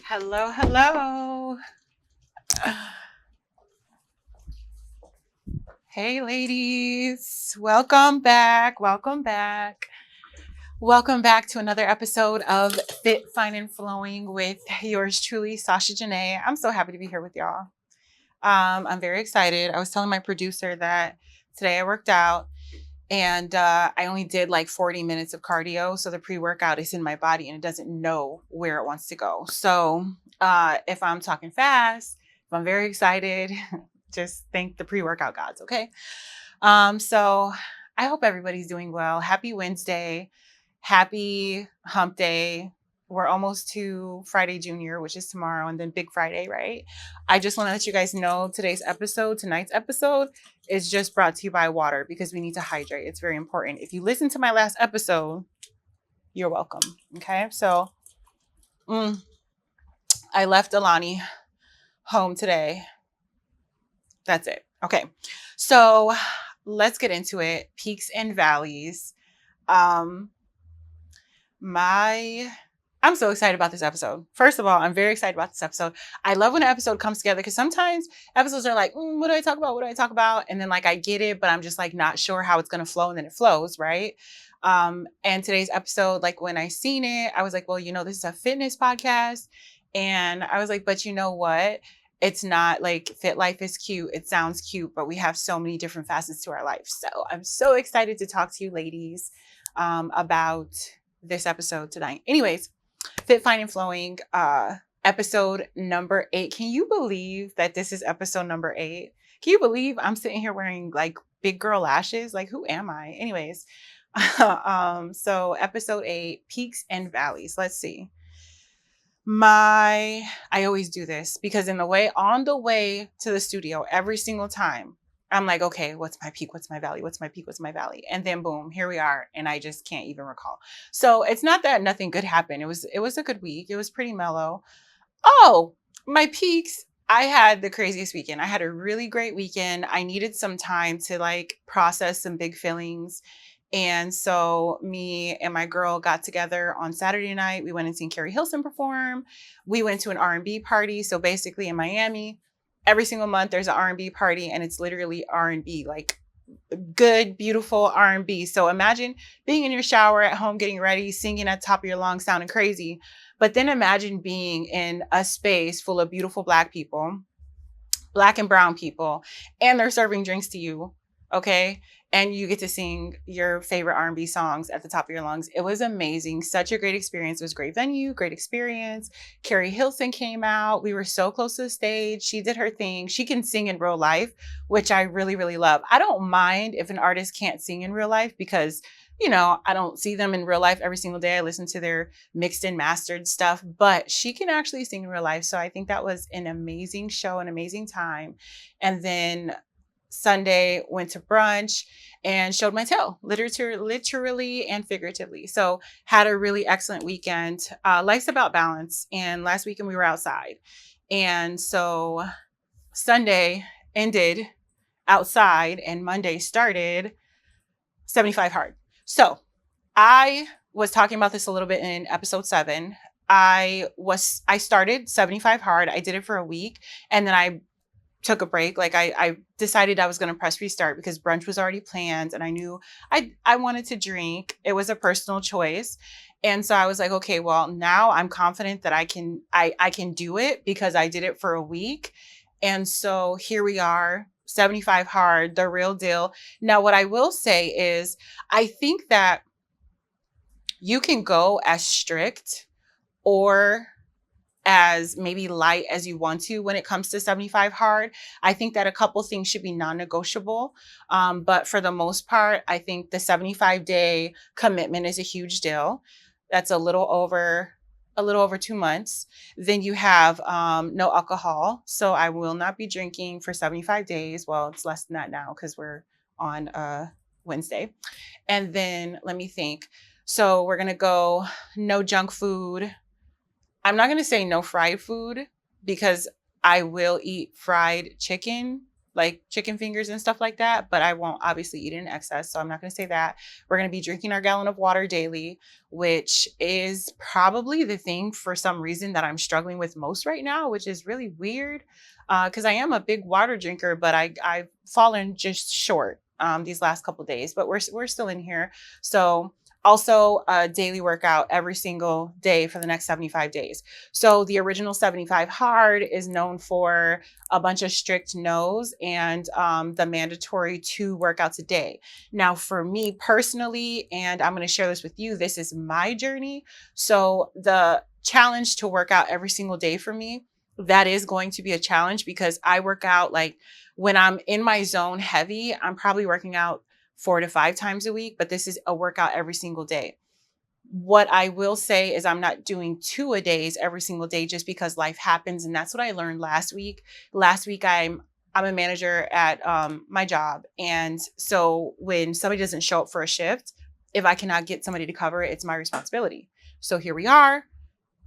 Hello, hello. Hey, ladies. Welcome back. Welcome back. Welcome back to another episode of Fit, Fine, and Flowing with yours truly, Sasha Janae. I'm so happy to be here with y'all. I'm very excited. I was telling my producer that today I worked out and I only did like 40 minutes of cardio. So the pre workout is in my body and it doesn't know where it wants to go. So if I'm talking fast, if I'm very excited, just thank the pre workout gods. Okay. So I hope everybody's doing well. Happy Wednesday. Happy hump day. We're almost to Friday Junior, which is tomorrow, and then Big Friday, right? I just want to let you guys know tonight's episode is just brought to you by water because we need to hydrate. It's very important. If you listen to my last episode, you're welcome. Okay. So I left Alani home today. That's it. Okay. So let's get into it. Peaks and valleys. Um, I'm so excited about this episode. First of all, I'm very excited about this episode. I love when an episode comes together because sometimes episodes are like, what do I talk about? What do I talk about? And then like I get it, but I'm just like not sure how it's going to flow, and then it flows, right? And today's episode, like when I seen it, I was like, well, this is a fitness podcast. And I was like, but you know what? It's not like fit life is cute. It sounds cute, but we have so many different facets to our life. So I'm so excited to talk to you ladies about this episode tonight. Anyways, Fit, Fine, and Flowing, episode number 8. Can you believe that this is episode number 8? Can you believe I'm sitting here wearing like big girl lashes? Like, who am I? Anyways, so episode 8, Peaks and Valleys. Let's see. I always do this because on the way to the studio, every single time, I'm like, okay, what's my peak? What's my valley? What's my peak? What's my valley? And then boom, here we are. And I just can't even recall. So it's not that nothing good happened. It was a good week. It was pretty mellow. Oh, my peaks. I had the craziest weekend. I had a really great weekend. I needed some time to like process some big feelings. And so me and my girl got together on Saturday night. We went and seen Carrie Hilson perform. We went to an R&B party. So basically in Miami, every single month there's an R&B party and it's literally R&B, like good, beautiful R&B. So imagine being in your shower at home, getting ready, singing at the top of your lungs, sounding crazy. But then imagine being in a space full of beautiful Black people, Black and brown people, and they're serving drinks to you. Okay. And you get to sing your favorite R&B songs at the top of your lungs. It was amazing. Such a great experience. It was a great venue, great experience. Carrie Hilson came out. We were so close to the stage. She did her thing. She can sing in real life, which I really, really love. I don't mind if an artist can't sing in real life because, I don't see them in real life every single day. I listen to their mixed and mastered stuff, but she can actually sing in real life. So I think that was an amazing show, an amazing time. And then Sunday went to brunch and showed my tail, literally and figuratively. So had a really excellent weekend. Life's about balance. And last weekend we were outside. And so Sunday ended outside and Monday started 75 hard. So I was talking about this a little bit in episode 7. I started 75 hard. I did it for a week and then I took a break. Like I decided I was going to press restart because brunch was already planned and I knew I wanted to drink. It was a personal choice. And so I was like, okay, well, now I'm confident that I can do it because I did it for a week. And so here we are, 75 hard, the real deal. Now, what I will say is I think that you can go as strict or as maybe light as you want to when it comes to 75 hard. I think that a couple things should be non-negotiable. But for the most part, I think the 75-day commitment is a huge deal. That's a little over 2 months. Then you have no alcohol. So I will not be drinking for 75 days. Well, it's less than that now because we're on Wednesday. And then let me think. So we're going to go no junk food. I'm not going to say no fried food because I will eat fried chicken, like chicken fingers and stuff like that, but I won't obviously eat it in excess. So I'm not going to say that. We're going to be drinking our gallon of water daily, which is probably the thing for some reason that I'm struggling with most right now, which is really weird. Because I am a big water drinker, but I've fallen just short these last couple of days, but we're still in here. So also a daily workout every single day for the next 75 days. So the original 75 hard is known for a bunch of strict no's and the mandatory 2 workouts a day. Now, for me personally, and I'm going to share this with you, this is my journey. So the challenge to work out every single day for me, that is going to be a challenge because I work out like when I'm in my zone heavy, I'm probably working out 4 to 5 times a week, but this is a workout every single day. What I will say is I'm not doing 2-a-days every single day just because life happens. And that's what I learned last week. Last week, I'm a manager at my job. And so when somebody doesn't show up for a shift, if I cannot get somebody to cover it, it's my responsibility. So here we are.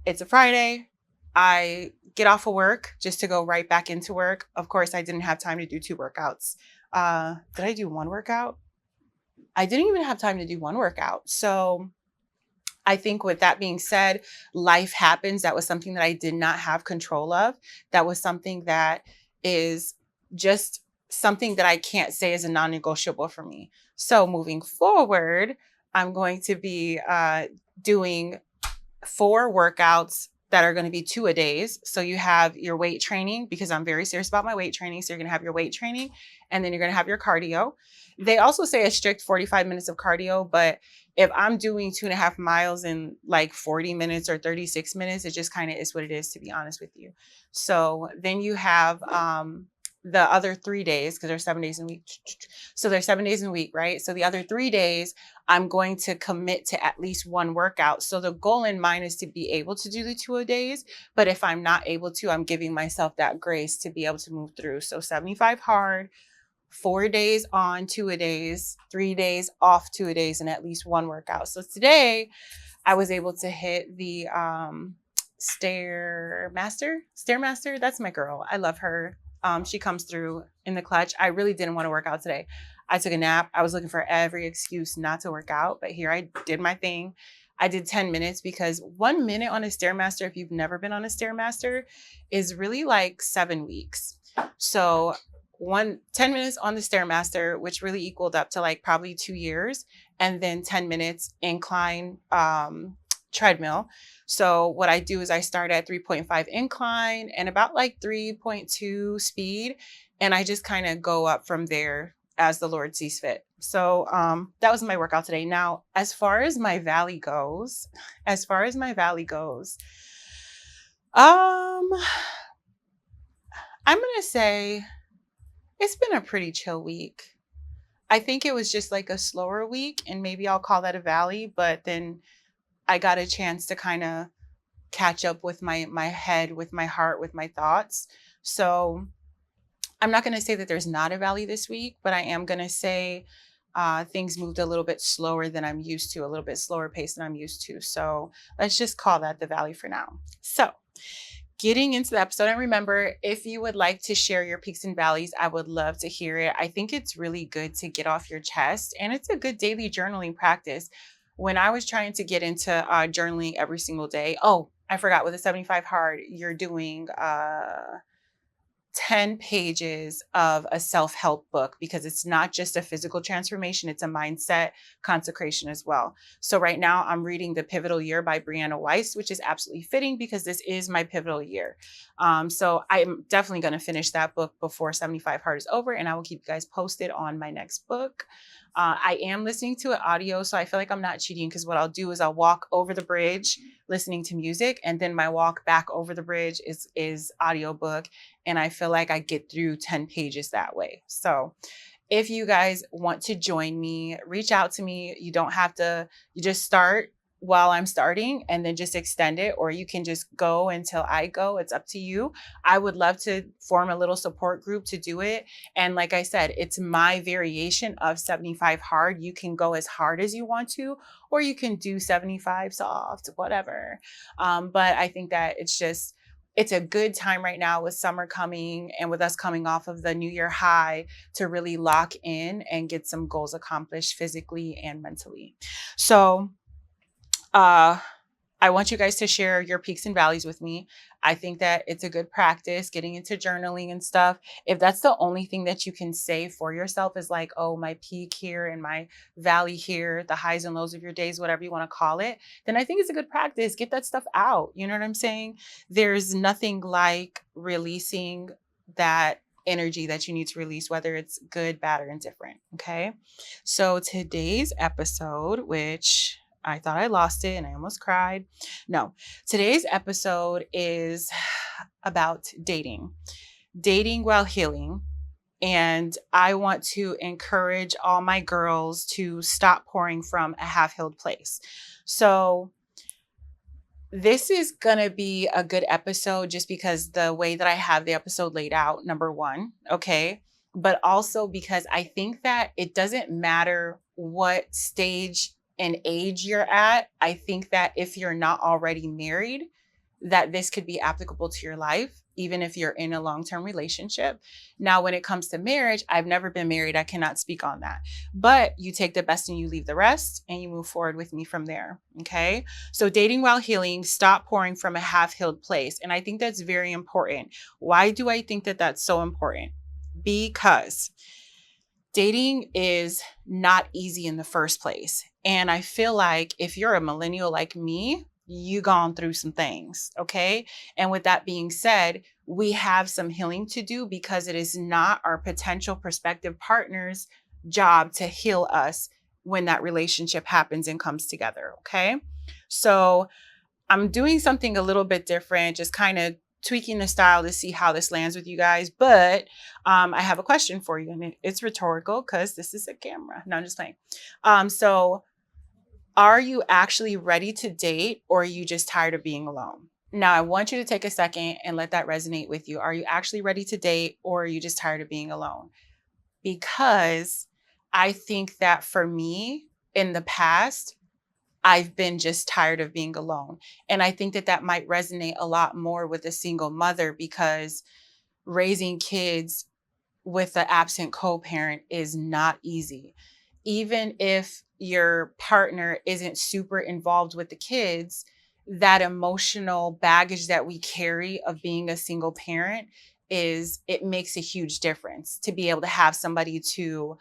It's a Friday. I get off of work just to go right back into work. Of course, I didn't have time to do 2 workouts. Did I do 1 workout? I didn't even have time to do 1 workout. So I think with that being said, life happens. That was something that I did not have control of. That was something that is just something that I can't say is a non-negotiable for me. So moving forward, I'm going to be doing 4 workouts that are going to be 2-a-days. So you have your weight training because I'm very serious about my weight training. So you're going to have your weight training and then you're going to have your cardio. They also say a strict 45 minutes of cardio, but if I'm doing 2.5 miles in like 40 minutes or 36 minutes, it just kind of is what it is, to be honest with you. So then you have the other 3 days because there's 7 days in a week. So there's 7 days in a week, right? So the other 3 days, I'm going to commit to at least 1 workout. So the goal in mind is to be able to do the 2-a-days. But if I'm not able to, I'm giving myself that grace to be able to move through. So 75 hard, 4 days on, 2-a-days, 3 days off, 2-a-days, and at least 1 workout. So today I was able to hit the Stairmaster. That's my girl. I love her. She comes through in the clutch. I really didn't want to work out today. I took a nap. I was looking for every excuse not to work out, but here I did my thing. I did 10 minutes because 1 minute on a Stairmaster, if you've never been on a Stairmaster, is really like 7 weeks. So 10 minutes on the Stairmaster, which really equaled up to like probably 2 years, and then 10 minutes incline treadmill. So what I do is I start at 3.5 incline and about like 3.2 speed. And I just kind of go up from there as the Lord sees fit. So that was my workout today. Now, as far as my valley goes, I'm going to say it's been a pretty chill week. I think it was just like a slower week and maybe I'll call that a valley, but then I got a chance to kind of catch up with my head, with my heart, with my thoughts. So I'm not going to say that there's not a valley this week, but I am going to say things moved a little bit slower than I'm used to, a little bit slower pace than I'm used to. So let's just call that the valley for now. So getting into the episode, and remember, if you would like to share your peaks and valleys, I would love to hear it. I think it's really good to get off your chest, and it's a good daily journaling practice. When I was trying to get into journaling every single day, I forgot, with a 75 hard, you're doing 10 pages of a self-help book because it's not just a physical transformation, it's a mindset consecration as well. So right now I'm reading The Pivotal Year by Brianna Weiss, which is absolutely fitting because this is my pivotal year. So I'm definitely going to finish that book before 75 hard is over, and I will keep you guys posted on my next book. I am listening to it audio, so I feel like I'm not cheating because what I'll do is I'll walk over the bridge listening to music, and then my walk back over the bridge is audiobook, and I feel like I get through 10 pages that way. So if you guys want to join me, reach out to me. You don't have to, you just start while I'm starting and then just extend it, or you can just go until I go. It's up to you. I would love to form a little support group to do it. And like I said, it's my variation of 75 hard. You can go as hard as you want to, or you can do 75 soft, whatever. But I think that it's a good time right now with summer coming and with us coming off of the New Year high to really lock in and get some goals accomplished physically and mentally. So, uh, I want you guys to share your peaks and valleys with me. I think that it's a good practice getting into journaling and stuff. If that's the only thing that you can say for yourself is like, oh, my peak here and my valley here, the highs and lows of your days, whatever you want to call it, then I think it's a good practice. Get that stuff out. You know what I'm saying? There's nothing like releasing that energy that you need to release, whether it's good, bad, or indifferent. Okay. So today's episode, which I thought I lost it and I almost cried. No, today's episode is about dating while healing. And I want to encourage all my girls to stop pouring from a half healed place. So, this is going to be a good episode just because the way that I have the episode laid out, number one, okay? But also because I think that it doesn't matter what stage and age you're at. I think that if you're not already married, that this could be applicable to your life, even if you're in a long-term relationship. Now, when it comes to marriage, I've never been married. I cannot speak on that. But you take the best and you leave the rest and you move forward with me from there. Okay. So dating while healing, stop pouring from a half-healed place. And I think that's very important. Why do I think that that's so important? Because dating is not easy in the first place. And I feel like if you're a millennial like me, you gone through some things, okay? And with that being said, we have some healing to do because it is not our potential prospective partner's job to heal us when that relationship happens and comes together, okay? So I'm doing something a little bit different, just kind of tweaking the style to see how this lands with you guys. But I have a question for you, and it's rhetorical because this is a camera. No, I'm just playing. So are you actually ready to date, or are you just tired of being alone? Now, I want you to take a second and let that resonate with you. Are you actually ready to date, or are you just tired of being alone? Because I think that for me in the past, I've been just tired of being alone. And I think that that might resonate a lot more with a single mother because raising kids with the absent co-parent is not easy. Even if your partner isn't super involved with the kids, that emotional baggage that we carry of being a single parent it makes a huge difference to be able to have somebody to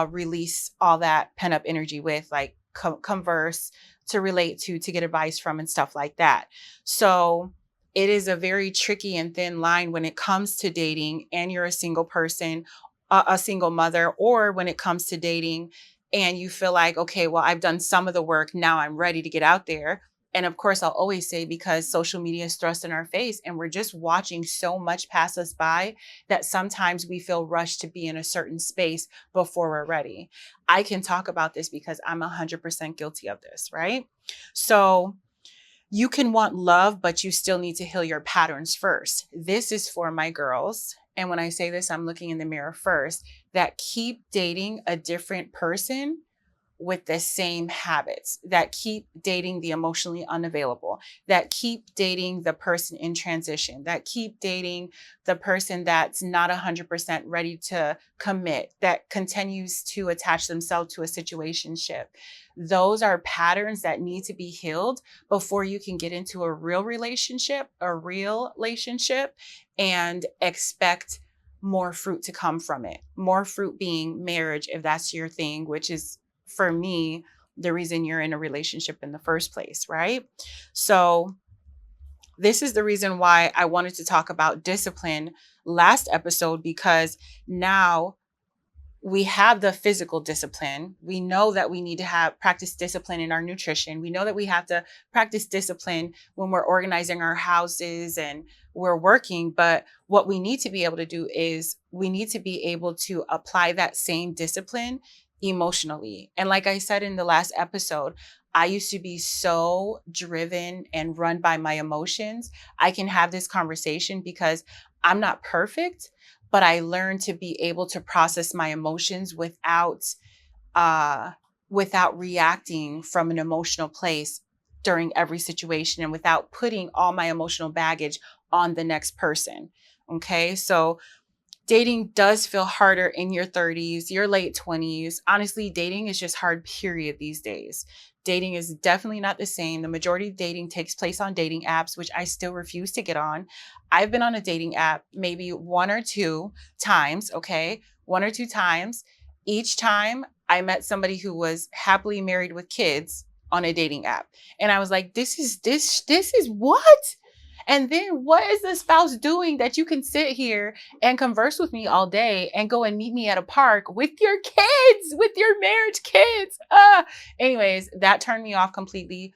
release all that pent up energy with, like converse, to relate to get advice from, and stuff like that. So it is a very tricky and thin line when it comes to dating and you're a single person, a single mother, or when it comes to dating and you feel like, okay, well, I've done some of the work. Now I'm ready to get out there. And of course, I'll always say, because social media is thrust in our face and we're just watching so much pass us by that sometimes we feel rushed to be in a certain space before we're ready. I can talk about this because I'm 100% guilty of this, right? So you can want love, but you still need to heal your patterns first. This is for my girls. And when I say this, I'm looking in the mirror first, that keep dating a different person with the same habits, that keep dating the emotionally unavailable, that keep dating the person in transition, that keep dating the person that's not 100% ready to commit, that continues to attach themselves to a situationship. Those are patterns that need to be healed before you can get into a real relationship, and expect more fruit to come from it. More fruit being marriage, if that's your thing, which is, for me, the reason you're in a relationship in the first place, right? So this is the reason why I wanted to talk about discipline last episode, because now we have the physical discipline. We know that we need to practice discipline in our nutrition. We know that we have to practice discipline when we're organizing our houses and we're working. But what we need to be able to do is we need to be able to apply that same discipline emotionally. And like I said in the last episode, I used to be so driven and run by my emotions. I can have this conversation because I'm not perfect, but I learned to be able to process my emotions without reacting from an emotional place during every situation, and without putting all my emotional baggage on the next person. Okay. So dating does feel harder in your 30s, your late 20s. Honestly, dating is just hard, period, these days. Dating is definitely not the same. The majority of dating takes place on dating apps, which I still refuse to get on. I've been on a dating app maybe one or two times, okay? One or two times. Each time I met somebody who was happily married with kids on a dating app. And I was like, this is what? And then what is the spouse doing that you can sit here and converse with me all day and go and meet me at a park with your kids, with your marriage kids? Anyways, that turned me off completely.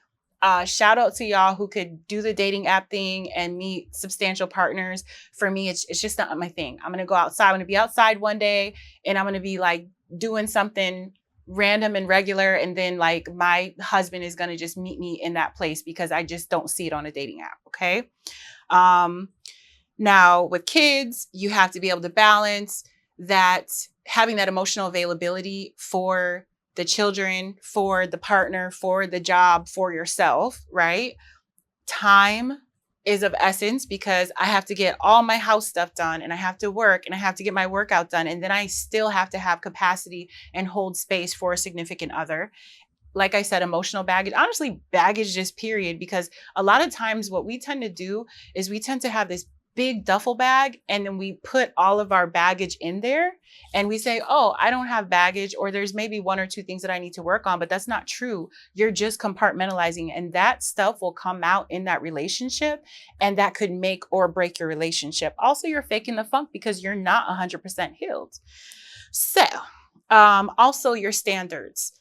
Shout out to y'all who could do the dating app thing and meet substantial partners. For me, it's just not my thing. I'm going to go outside. I'm going to be outside one day and I'm going to be like doing something random and regular. And then like my husband is going to just meet me in that place because I just don't see it on a dating app. Okay. Now with kids, you have to be able to balance that, having that emotional availability for the children, for the partner, for the job, for yourself, right? Time is of essence because I have to get all my house stuff done and I have to work and I have to get my workout done. And then I still have to have capacity and hold space for a significant other. Like I said, emotional baggage, honestly, baggage just period, because a lot of times what we tend to do is we tend to have this big duffel bag and then we put all of our baggage in there and we say, oh, I don't have baggage, or there's maybe one or two things that I need to work on, but that's not true. You're just compartmentalizing, and that stuff will come out in that relationship and that could make or break your relationship. Also, you're faking the funk because you're not 100% healed. So, also your standards.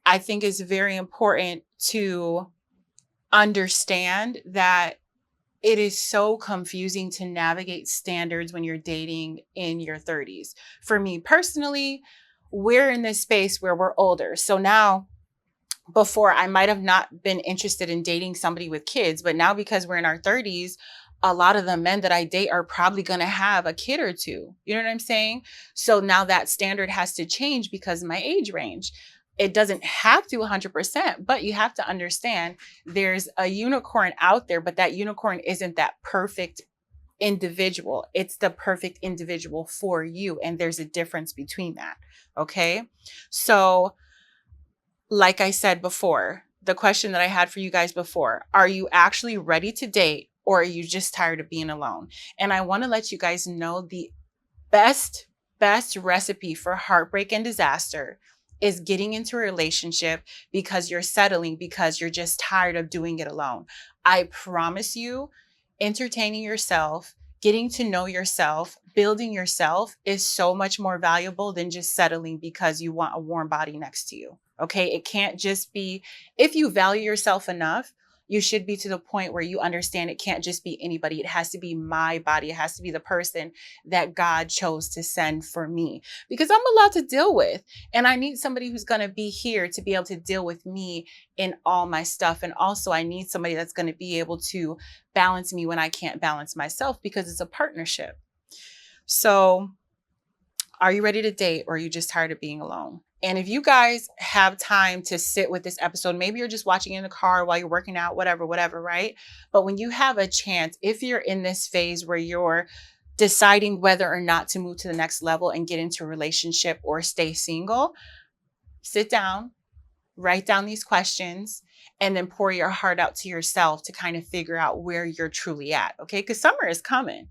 I think it's very important to understand that it is so confusing to navigate standards when you're dating in your 30s. For me personally, we're in this space where we're older. So now, before I might have not been interested in dating somebody with kids, but now because we're in our 30s, a lot of the men that I date are probably going to have a kid or two. You know what I'm saying? So now that standard has to change because of my age range. It doesn't have to 100%, but you have to understand there's a unicorn out there, but that unicorn isn't that perfect individual. It's the perfect individual for you. And there's a difference between that. Okay. So, like I said before, the question that I had for you guys before, are you actually ready to date or are you just tired of being alone? And I want to let you guys know the best recipe for heartbreak and disaster is getting into a relationship because you're settling, because you're just tired of doing it alone. I promise you, entertaining yourself, getting to know yourself, building yourself is so much more valuable than just settling because you want a warm body next to you. Okay. It can't just be, if you value yourself enough, you should be to the point where you understand it can't just be anybody. It has to be my body. It has to be the person that God chose to send for me, because I'm a lot to deal with. And I need somebody who's going to be here to be able to deal with me in all my stuff. And also I need somebody that's going to be able to balance me when I can't balance myself, because it's a partnership. So are you ready to date, or are you just tired of being alone? And if you guys have time to sit with this episode, maybe you're just watching in the car while you're working out, whatever, right? But when you have a chance, if you're in this phase where you're deciding whether or not to move to the next level and get into a relationship or stay single, sit down, write down these questions, and then pour your heart out to yourself to kind of figure out where you're truly at. Okay. Because summer is coming.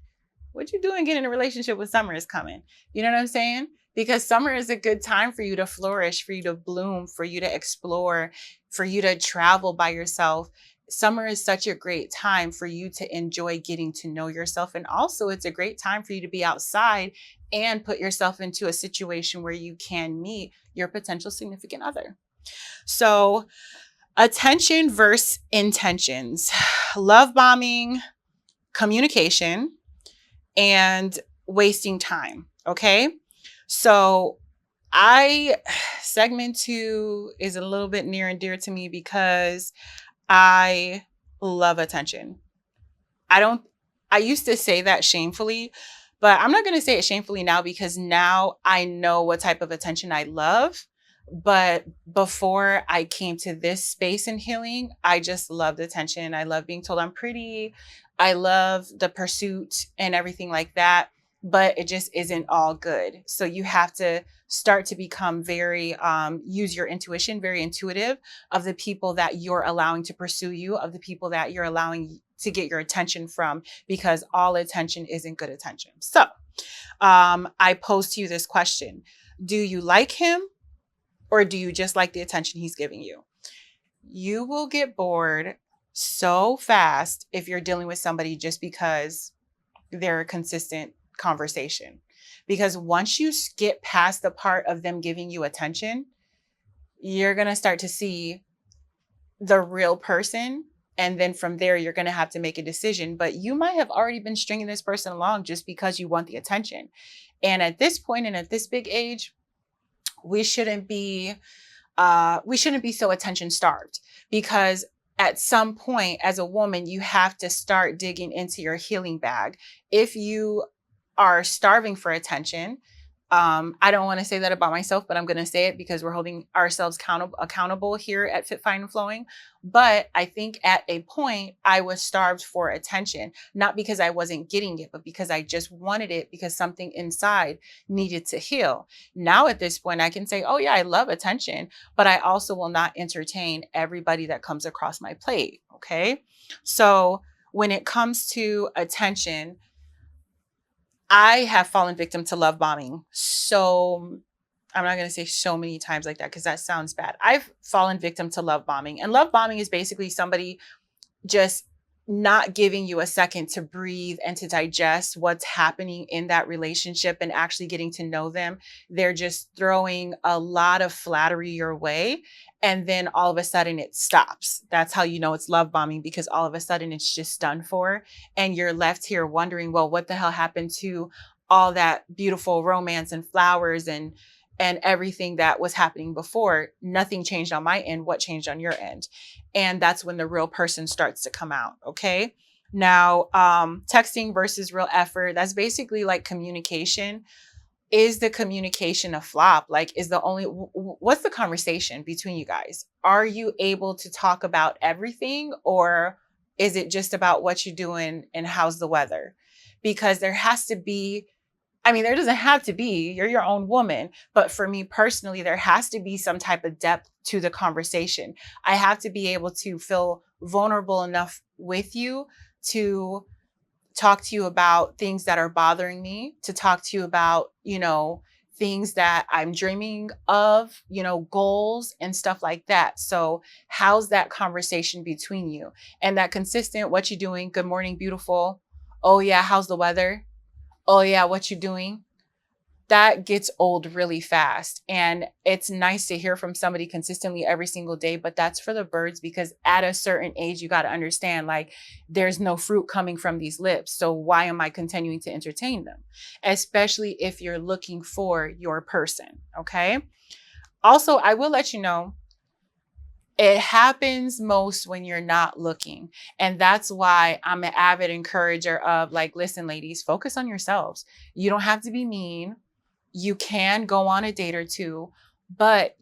What you doing getting in a relationship with summer is coming. You know what I'm saying? Because summer is a good time for you to flourish, for you to bloom, for you to explore, for you to travel by yourself. Summer is such a great time for you to enjoy getting to know yourself. And also it's a great time for you to be outside and put yourself into a situation where you can meet your potential significant other. So, attention versus intentions, love bombing, communication, and wasting time. Okay. So segment 2 is a little bit near and dear to me because I love attention. I used to say that shamefully, but I'm not going to say it shamefully now, because now I know what type of attention I love. But before I came to this space in healing, I just loved attention. I love being told I'm pretty. I love the pursuit and everything like that. But it just isn't all good. So you have to start to become very, use your intuition, very intuitive of the people that you're allowing to pursue you, of the people that you're allowing to get your attention from, because all attention isn't good attention. So I pose to you this question. Do you like him? Or do you just like the attention he's giving you? You will get bored so fast if you're dealing with somebody just because they're a consistent conversation. Because once you get past the part of them giving you attention, you're going to start to see the real person. And then from there, you're going to have to make a decision. But you might have already been stringing this person along just because you want the attention. And at this point and at this big age, we shouldn't be so attention starved, because at some point as a woman, you have to start digging into your healing bag. If you are starving for attention, I don't want to say that about myself, but I'm going to say it because we're holding ourselves accountable here at Fit, Fine, and Flowing. But I think at a point I was starved for attention, not because I wasn't getting it, but because I just wanted it, because something inside needed to heal. Now at this point, I can say, oh yeah, I love attention, but I also will not entertain everybody that comes across my plate. Okay. So when it comes to attention, I have fallen victim to love bombing. So I'm not going to say so many times like that because that sounds bad. I've fallen victim to love bombing. And love bombing is basically somebody just not giving you a second to breathe and to digest what's happening in that relationship and actually getting to know them. They're just throwing a lot of flattery your way. And then all of a sudden it stops. That's how you know it's love bombing, because all of a sudden it's just done for. And you're left here wondering, well, what the hell happened to all that beautiful romance and flowers and everything that was happening before? Nothing changed on my end. What changed on your end? And that's when the real person starts to come out. Okay. Now, texting versus real effort, that's basically like communication. Is the communication a flop? Like, what's the conversation between you guys? Are you able to talk about everything, or is it just about what you're doing and how's the weather? Because there has to be, I mean, there doesn't have to be, you're your own woman. But for me personally, there has to be some type of depth to the conversation. I have to be able to feel vulnerable enough with you to talk to you about things that are bothering me, to talk to you about, things that I'm dreaming of, goals and stuff like that. So how's that conversation between you? And that consistent, what you doing? Good morning, beautiful. Oh yeah, how's the weather? Oh yeah, what you doing? That gets old really fast. And it's nice to hear from somebody consistently every single day, but that's for the birds, because at a certain age, you got to understand, like, there's no fruit coming from these lips. So why am I continuing to entertain them? Especially if you're looking for your person. Okay. Also, I will let you know, it happens most when you're not looking. And that's why I'm an avid encourager of, like, listen, ladies, focus on yourselves. You don't have to be mean. You can go on a date or two, but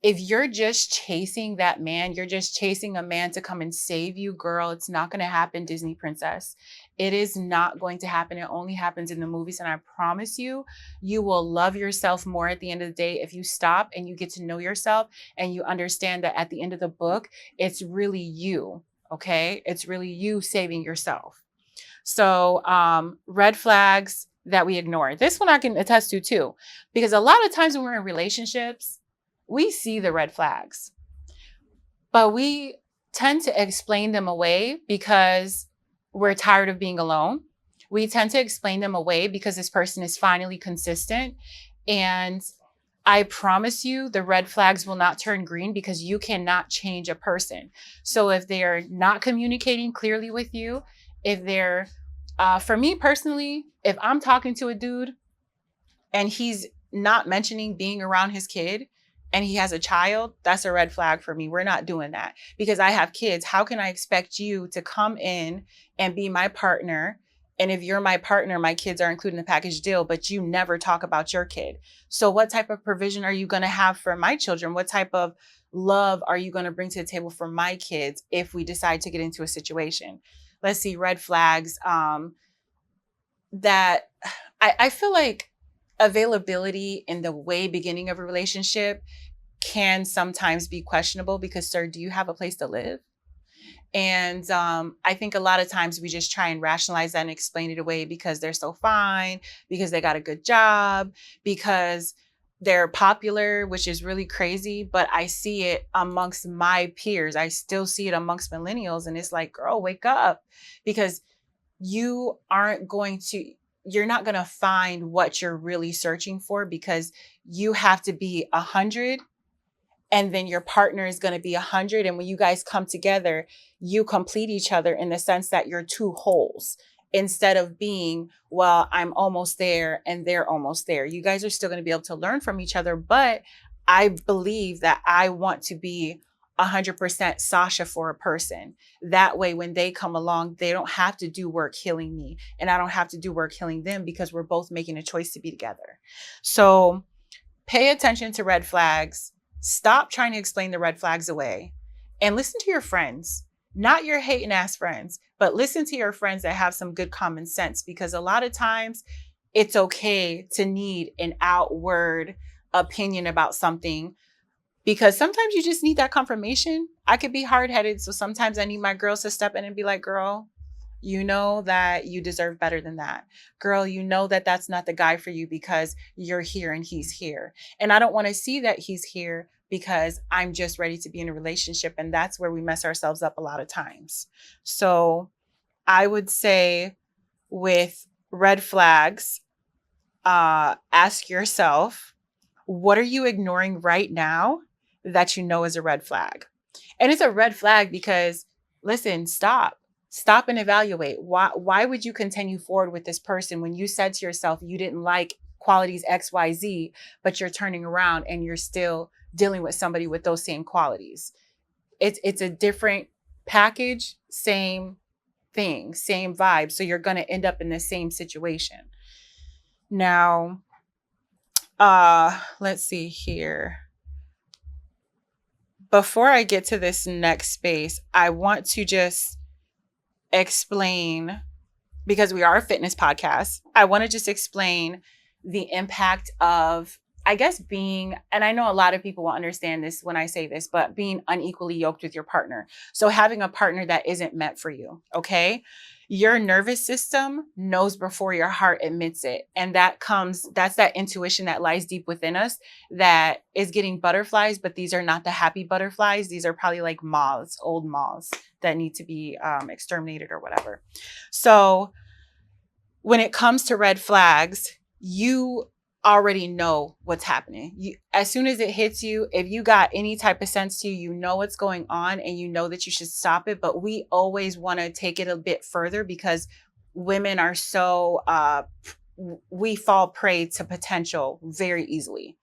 if you're just chasing that man, you're just chasing a man to come and save you, girl, it's not going to happen, Disney princess. It is not going to happen. It only happens in the movies. And I promise you, you will love yourself more at the end of the day if you stop and you get to know yourself and you understand that at the end of the book, it's really you. Okay. It's really you saving yourself. So, red flags that we ignore. This one I can attest to too, because a lot of times when we're in relationships, we see the red flags, but we tend to explain them away because we're tired of being alone. We tend to explain them away because this person is finally consistent. And I promise you, the red flags will not turn green, because you cannot change a person. So if they're not communicating clearly with you, if they're, for me personally, if I'm talking to a dude and he's not mentioning being around his kid and he has a child, that's a red flag for me. We're not doing that, because I have kids. How can I expect you to come in and be my partner And if you're my partner, my kids are included in the package deal, but you never talk about your kid. So what type of provision are you going to have for my children? What type of love are you going to bring to the table for my kids if we decide to get into a situation? Let's see, red flags. That I feel like availability in the way beginning of a relationship can sometimes be questionable because, sir, do you have a place to live? And I think a lot of times we just try and rationalize that and explain it away because they're so fine, because they got a good job, because they're popular, which is really crazy. But I see it amongst my peers. I still see it amongst millennials. And it's like, girl, wake up, because you aren't going to, you're not going to find what you're really searching for, because you have to be 100 and then your partner is going to be 100. And when you guys come together, you complete each other in the sense that you're two wholes, instead of being, well, I'm almost there and they're almost there. You guys are still going to be able to learn from each other. But I believe that I want to be 100% Sasha for a person. That way, when they come along, they don't have to do work healing me and I don't have to do work healing them, because we're both making a choice to be together. So pay attention to red flags. Stop trying to explain the red flags away and listen to your friends, not your hating ass friends, but listen to your friends that have some good common sense, because a lot of times it's okay to need an outward opinion about something, because sometimes you just need that confirmation. I could be hard headed. So sometimes I need my girls to step in and be like, girl, you know that you deserve better than that. Girl, you know that that's not the guy for you because you're here and he's here. And I don't want to see that he's here because I'm just ready to be in a relationship. And that's where we mess ourselves up a lot of times. So I would say with red flags, ask yourself, what are you ignoring right now that you know is a red flag? And it's a red flag because, listen, stop and evaluate. Why would you continue forward with this person when you said to yourself you didn't like qualities XYZ, but you're turning around and you're still dealing with somebody with those same qualities? It's a different package, same thing, same vibe. So you're going to end up in the same situation. Now, let's see here. Before I get to this next space, I want to just explain, because we are a fitness podcast, I want to just explain the impact of, I guess, being, and I know a lot of people will understand this when I say this, but being unequally yoked with your partner. So having a partner that isn't meant for you, okay? Your nervous system knows before your heart admits it. And that's that intuition that lies deep within us that is getting butterflies, but these are not the happy butterflies. These are probably like moths, old moths that need to be exterminated or whatever. So when it comes to red flags, you already know what's happening. As soon as it hits you, if you got any type of sense to you, you know what's going on and you know that you should stop it. But we always want to take it a bit further because women are so, we fall prey to potential very easily.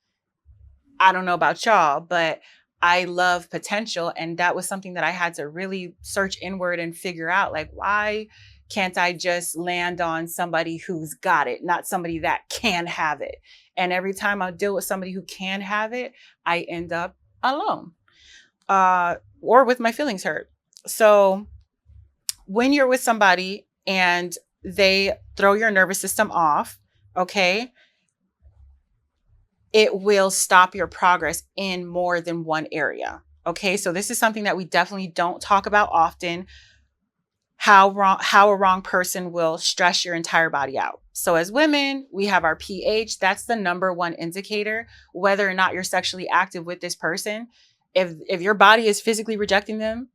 I don't know about y'all, but I love potential. And that was something that I had to really search inward and figure out, like, why can't I just land on somebody who's got it, not somebody that can have it? And every time I deal with somebody who can have it, I end up alone or with my feelings hurt. So when you're with somebody and they throw your nervous system off, okay, it will stop your progress in more than one area. Okay, so this is something that we definitely don't talk about often. How a wrong person will stress your entire body out. So as women, we have our pH. That's the number one indicator whether or not you're sexually active with this person. If your body is physically rejecting them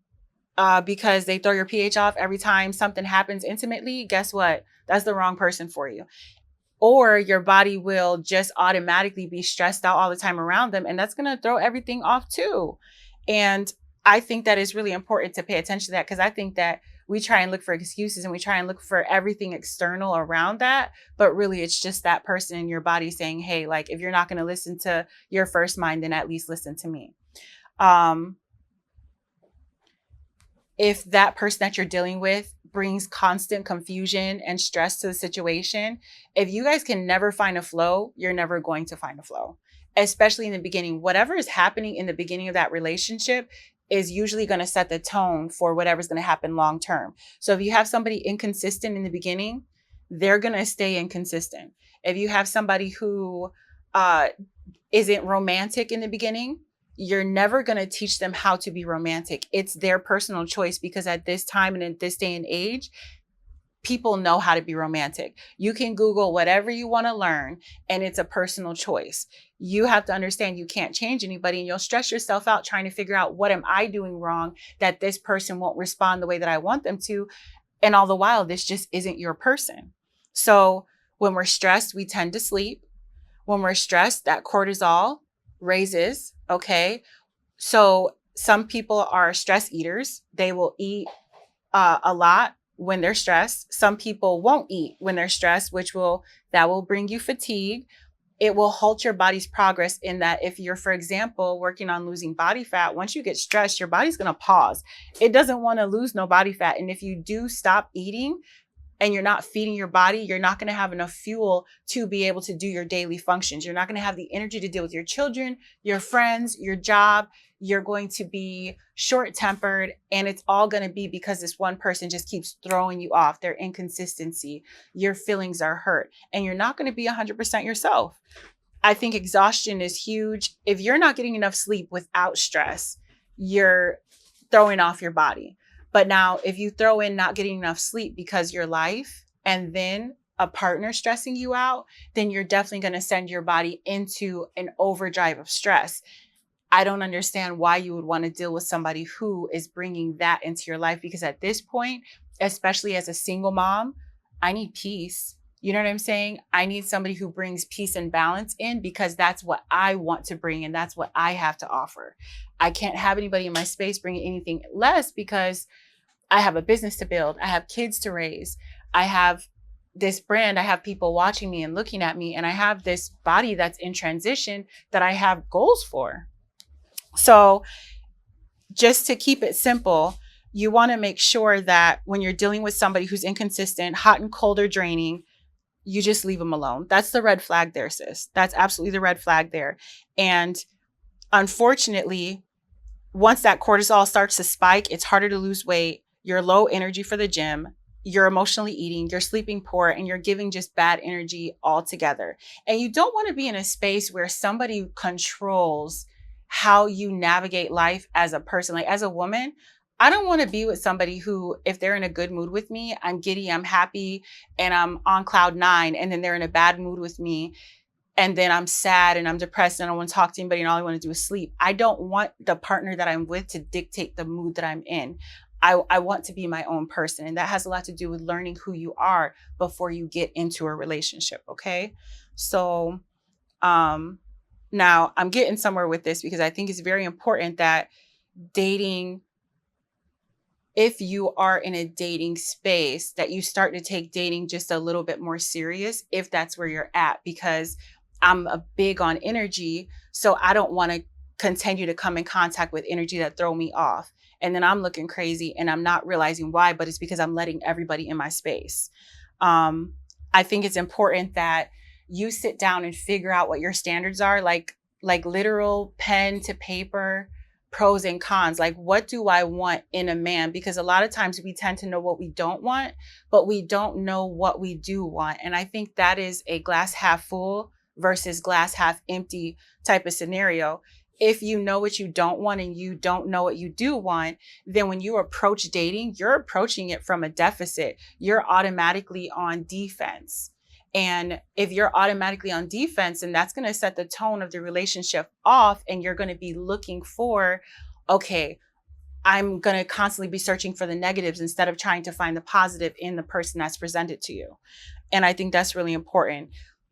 because they throw your pH off every time something happens intimately, guess what? That's the wrong person for you. Or your body will just automatically be stressed out all the time around them, and that's going to throw everything off too. And I think that is really important to pay attention to that, because I think that we try and look for excuses and we try and look for everything external around that. But really, it's just that person in your body saying, hey, like, if you're not going to listen to your first mind, then at least listen to me. If that person that you're dealing with brings constant confusion and stress to the situation. If you guys can never find a flow, you're never going to find a flow, especially in the beginning. Whatever is happening in the beginning of that relationship is usually going to set the tone for whatever's going to happen long term. So if you have somebody inconsistent in the beginning, they're going to stay inconsistent. If you have somebody who uh, isn't romantic in the beginning, you're never going to teach them how to be romantic. It's their personal choice, because at this time and in this day and age, people know how to be romantic. You can Google whatever you want to learn, and it's a personal choice. You have to understand you can't change anybody, and you'll stress yourself out trying to figure out, what am I doing wrong that this person won't respond the way that I want them to? And all the while, this just isn't your person. So when we're stressed, we tend to sleep. When we're stressed, that cortisol raises. Okay. So some people are stress eaters. They will eat a lot when they're stressed. Some people won't eat when they're stressed, that will bring you fatigue. It will halt your body's progress, in that if you're, for example, working on losing body fat, once you get stressed, your body's going to pause. It doesn't want to lose no body fat. And if you do stop eating, and you're not feeding your body, you're not going to have enough fuel to be able to do your daily functions. You're not going to have the energy to deal with your children, your friends, your job. You're going to be short-tempered, and it's all going to be because this one person just keeps throwing you off. Their inconsistency, your feelings are hurt, and you're not going to be 100% yourself. I think exhaustion is huge. If you're not getting enough sleep without stress, you're throwing off your body. But now, if you throw in not getting enough sleep because your life, and then a partner stressing you out, then you're definitely going to send your body into an overdrive of stress. I don't understand why you would want to deal with somebody who is bringing that into your life, because at this point, especially as a single mom, I need peace. You know what I'm saying? I need somebody who brings peace and balance in, because that's what I want to bring, and that's what I have to offer. I can't have anybody in my space bringing anything less, because I have a business to build. I have kids to raise. I have this brand. I have people watching me and looking at me, and I have this body that's in transition that I have goals for. So just to keep it simple, you want to make sure that when you're dealing with somebody who's inconsistent, hot and cold, or draining, you just leave them alone. That's the red flag there, sis. That's absolutely the red flag there. And unfortunately, once that cortisol starts to spike, it's harder to lose weight. You're low energy for the gym. You're emotionally eating, you're sleeping poor, and you're giving just bad energy altogether. And you don't want to be in a space where somebody controls how you navigate life as a person. Like, as a woman, I don't want to be with somebody who, if they're in a good mood with me, I'm giddy, I'm happy, and I'm on cloud nine, and then they're in a bad mood with me, and then I'm sad and I'm depressed and I don't want to talk to anybody and all I want to do is sleep. I don't want the partner that I'm with to dictate the mood that I'm in. I want to be my own person. And that has a lot to do with learning who you are before you get into a relationship. Okay. So now I'm getting somewhere with this, because I think it's very important that dating, if you are in a dating space, that you start to take dating just a little bit more serious, if that's where you're at, because I'm a big on energy. So I don't want to continue to come in contact with energy that throw me off. And then I'm looking crazy and I'm not realizing why, but it's because I'm letting everybody in my space. I think it's important that you sit down and figure out what your standards are, like literal pen to paper, pros and cons. Like, what do I want in a man? Because a lot of times we tend to know what we don't want, but we don't know what we do want. And I think that is a glass half full versus glass half empty type of scenario. If you know what you don't want and you don't know what you do want, then when you approach dating, you're approaching it from a deficit. You're automatically on defense. And if you're automatically on defense, then that's going to set the tone of the relationship off. And you're going to be looking for, okay, I'm going to constantly be searching for the negatives instead of trying to find the positive in the person that's presented to you. And I think that's really important.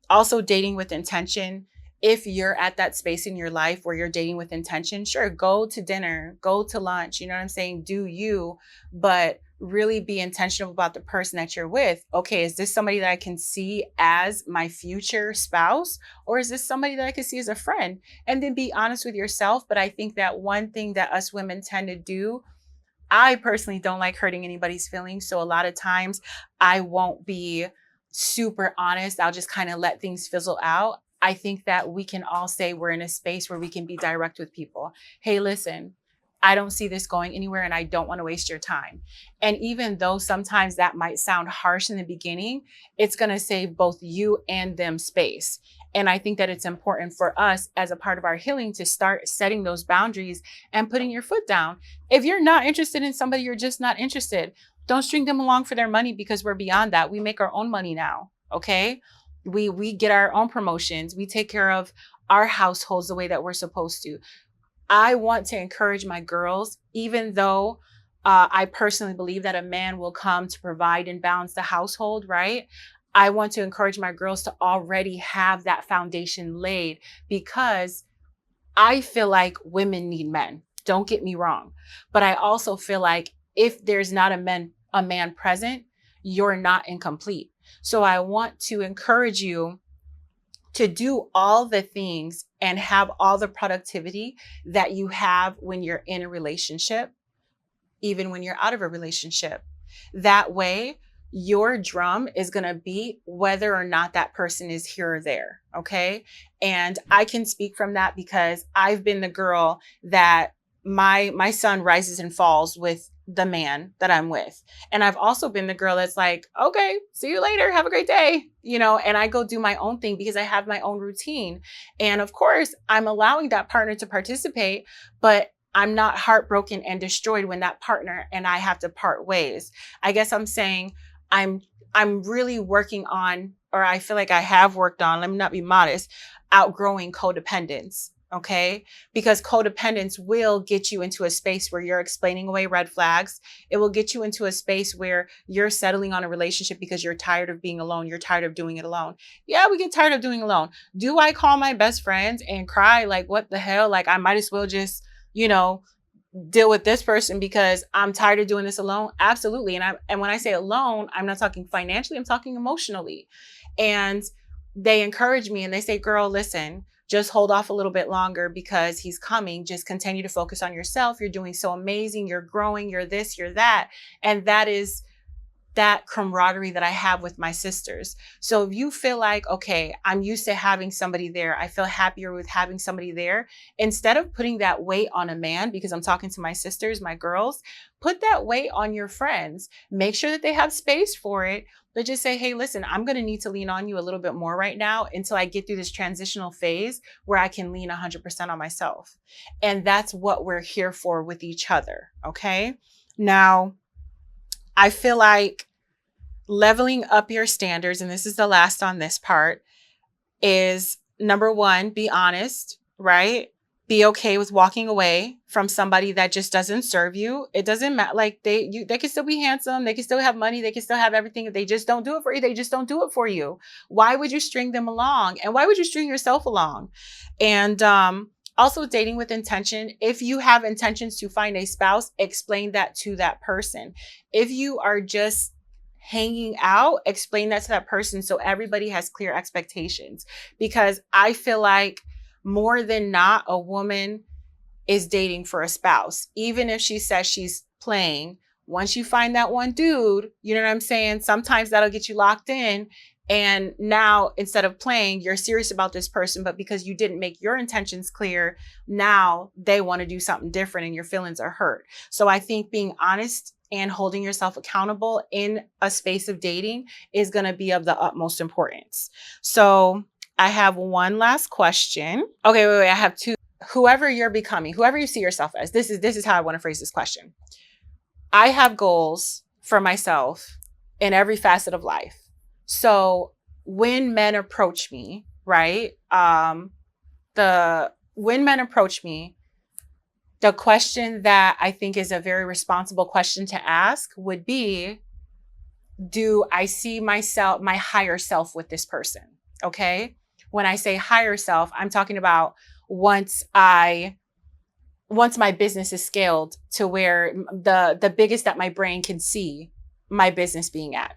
Also, dating with intention. If you're at that space in your life where you're dating with intention, sure, go to dinner, go to lunch, you know what I'm saying? Do you, but really be intentional about the person that you're with. Okay, is this somebody that I can see as my future spouse? Or is this somebody that I can see as a friend? And then be honest with yourself. But I think that one thing that us women tend to do, I personally don't like hurting anybody's feelings. So a lot of times I won't be super honest. I'll just kind of let things fizzle out. I think that we can all say we're in a space where we can be direct with people. Hey, listen, I don't see this going anywhere and I don't want to waste your time. And even though sometimes that might sound harsh in the beginning, it's going to save both you and them space. And I think that it's important for us as a part of our healing to start setting those boundaries and putting your foot down. If you're not interested in somebody, you're just not interested. Don't string them along for their money because we're beyond that. We make our own money now. Okay. We get our own promotions. We take care of our households the way that we're supposed to. I want to encourage my girls, even though I personally believe that a man will come to provide and balance the household, right? I want to encourage my girls to already have that foundation laid because I feel like women need men. Don't get me wrong. But I also feel like if there's not a man present, you're not incomplete. So I want to encourage you to do all the things and have all the productivity that you have when you're in a relationship, even when you're out of a relationship. That way, your drum is going to beat whether or not that person is here or there. Okay. And I can speak from that because I've been the girl that my sun rises and falls with the man that I'm with. And I've also been the girl that's like, okay, see you later. Have a great day. And I go do my own thing because I have my own routine. And of course, I'm allowing that partner to participate, but I'm not heartbroken and destroyed when that partner and I have to part ways. I guess I'm saying I'm really working on, or I feel like I have worked on, let me not be modest, outgrowing codependence. Okay. Because codependence will get you into a space where you're explaining away red flags. It will get you into a space where you're settling on a relationship because you're tired of being alone. You're tired of doing it alone. Yeah, we get tired of doing alone. Do I call my best friends and cry like, what the hell? Like I might as well just, deal with this person because I'm tired of doing this alone? Absolutely. And when I say alone, I'm not talking financially, I'm talking emotionally. And they encourage me and they say, girl, listen, just hold off a little bit longer because he's coming. Just continue to focus on yourself. You're doing so amazing. You're growing. You're this, you're that. And that is that camaraderie that I have with my sisters. So if you feel like, okay, I'm used to having somebody there, I feel happier with having somebody there, instead of putting that weight on a man, because I'm talking to my sisters, my girls, put that weight on your friends. Make sure that they have space for it, but just say, hey, listen, I'm going to need to lean on you a little bit more right now until I get through this transitional phase where I can lean 100% on myself. And that's what we're here for with each other. Okay. Now, I feel like leveling up your standards, and this is the last on this part, is number one, be honest, right? Be okay with walking away from somebody that just doesn't serve you. It doesn't matter. Like they can still be handsome. They can still have money. They can still have everything. If they just don't do it for you, they just don't do it for you. Why would you string them along? And why would you string yourself along? And, also dating with intention. If you have intentions to find a spouse, explain that to that person. If you are just hanging out, explain that to that person so everybody has clear expectations. Because I feel like more than not, a woman is dating for a spouse. Even if she says she's playing, once you find that one dude, you know what I'm saying? Sometimes that'll get you locked in. And now instead of playing, you're serious about this person, but because you didn't make your intentions clear, now they want to do something different and your feelings are hurt. So I think being honest and holding yourself accountable in a space of dating is going to be of the utmost importance. So I have one last question. Okay, wait. I have two. Whoever you're becoming, whoever you see yourself as, this is how I want to phrase this question. I have goals for myself in every facet of life. So when men approach me, right? When men approach me, the question that I think is a very responsible question to ask would be, do I see myself, my higher self with this person? Okay. When I say higher self, I'm talking about once my business is scaled to where the biggest that my brain can see my business being at.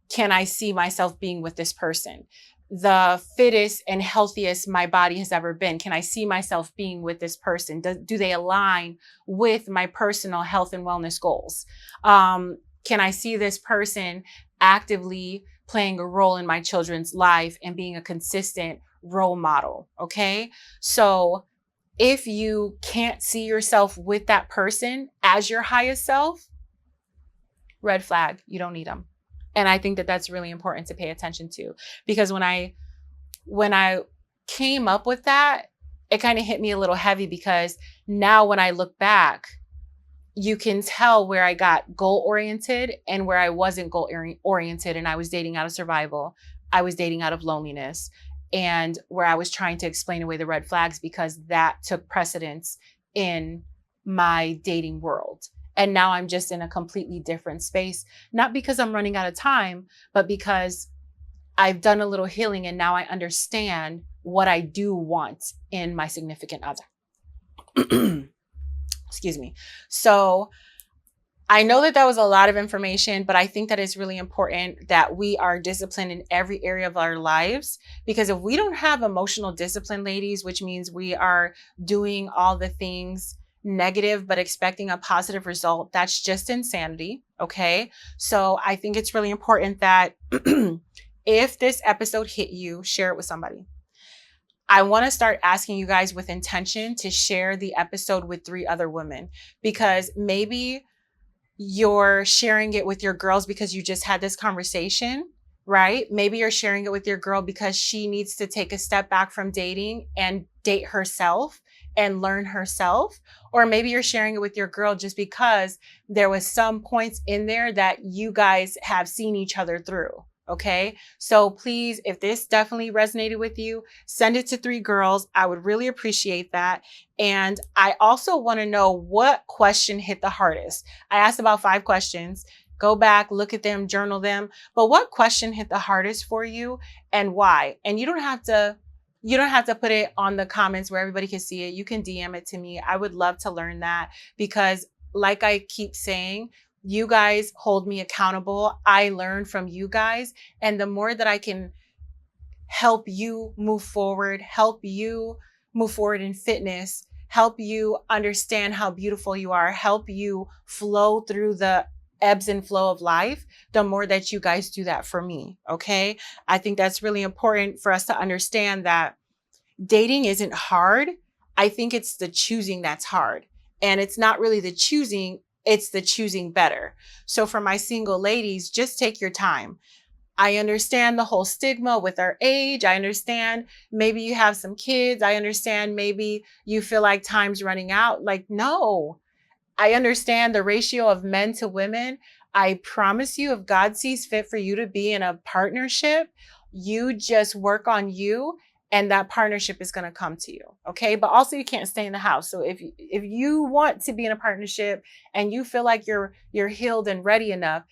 Can I see myself being with this person? the fittest and healthiest my body has ever been? Can I see myself being with this person? Do they align with my personal health and wellness goals? Can I see this person actively playing a role in my children's life and being a consistent role model? Okay. So if you can't see yourself with that person as your highest self, red flag, you don't need them. And I think that that's really important to pay attention to, because when I came up with that, it kind of hit me a little heavy, because now when I look back, you can tell where I got goal oriented and where I wasn't goal oriented. And I was dating out of survival. I was dating out of loneliness, and where I was trying to explain away the red flags because that took precedence in my dating world. And now I'm just in a completely different space, not because I'm running out of time, but because I've done a little healing and now I understand what I do want in my significant other. Excuse me. So I know that that was a lot of information, but I think that it's really important that we are disciplined in every area of our lives, because if we don't have emotional discipline, ladies, which means we are doing all the things negative but expecting a positive result, that's just insanity. Okay. So I think it's really important that if this episode hit you, share it with somebody. I want to start asking you guys with intention to share the episode with 3 other women, because maybe you're sharing it with your girls because you just had this conversation, right? Maybe you're sharing it with your girl because she needs to take a step back from dating and date herself and learn herself. Or maybe you're sharing it with your girl just because there was some points in there that you guys have seen each other through. Okay. So please, if this definitely resonated with you, send it to 3 girls. I would really appreciate that. And I also want to know what question hit the hardest. I asked about 5 questions. Go back, look at them, journal them. But what question hit the hardest for you and why? And you don't have to put it on the comments where everybody can see it. You can DM it to me. I would love to learn that, because like I keep saying, you guys hold me accountable. I learn from you guys. And the more that I can help you move forward in fitness, help you understand how beautiful you are, help you flow through the ebbs and flow of life, the more that you guys do that for me. Okay. I think that's really important for us to understand that dating isn't hard. I think it's the choosing that's hard. And it's not really the choosing, it's the choosing better. So for my single ladies, just take your time. I understand the whole stigma with our age. I understand maybe you have some kids. I understand maybe you feel like time's running out. Like, no, I understand the ratio of men to women. I promise you, if God sees fit for you to be in a partnership, you just work on you and that partnership is going to come to you. Okay. But also you can't stay in the house. So if you want to be in a partnership and you feel like you're healed and ready enough,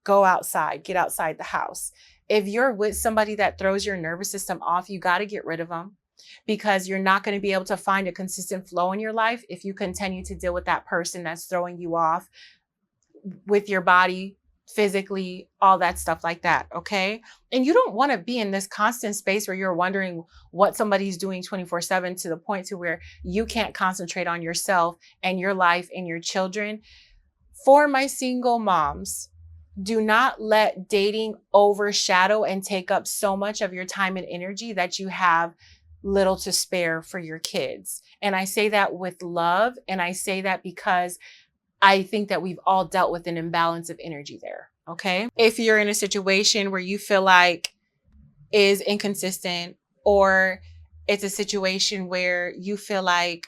go outside, get outside the house. If you're with somebody that throws your nervous system off, you got to get rid of them, because you're not going to be able to find a consistent flow in your life if you continue to deal with that person that's throwing you off with your body, physically, all that stuff like that. Okay. And you don't want to be in this constant space where you're wondering what somebody's doing 24/7, to the point to where you can't concentrate on yourself and your life and your children. For my single moms, do not let dating overshadow and take up so much of your time and energy that you have little to spare for your kids. And I say that with love. And I say that because I think that we've all dealt with an imbalance of energy there. Okay. If you're in a situation where you feel like is inconsistent, or it's a situation where you feel like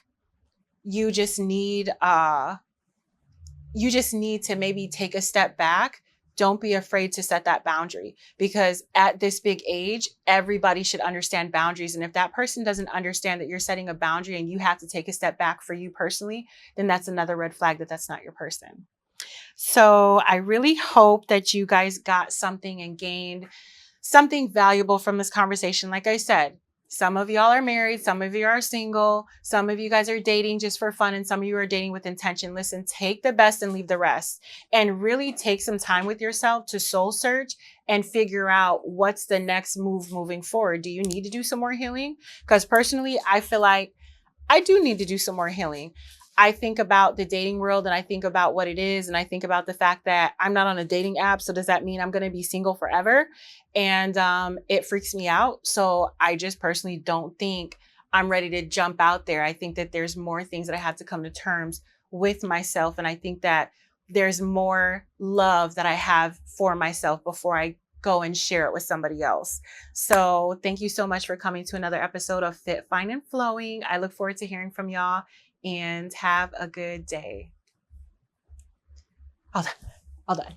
you just need to maybe take a step back, don't be afraid to set that boundary, because at this big age, everybody should understand boundaries. And if that person doesn't understand that you're setting a boundary and you have to take a step back for you personally, then that's another red flag that that's not your person. So I really hope that you guys got something and gained something valuable from this conversation. Like I said, Some of y'all are married, some of you are single, some of you guys are dating just for fun, and some of you are dating with intention. Listen, take the best and leave the rest, and really take some time with yourself to soul search and figure out what's the next move moving forward. Do you need to do some more healing? Because personally, I feel like I do need to do some more healing. I think about the dating world and I think about what it is. And I think about the fact that I'm not on a dating app. So does that mean I'm going to be single forever? And it freaks me out. So I just personally don't think I'm ready to jump out there. I think that there's more things that I have to come to terms with myself. And I think that there's more love that I have for myself before I go and share it with somebody else. So thank you so much for coming to another episode of Fit, Fine, and Flowing. I look forward to hearing from y'all and have a good day. All done. All done.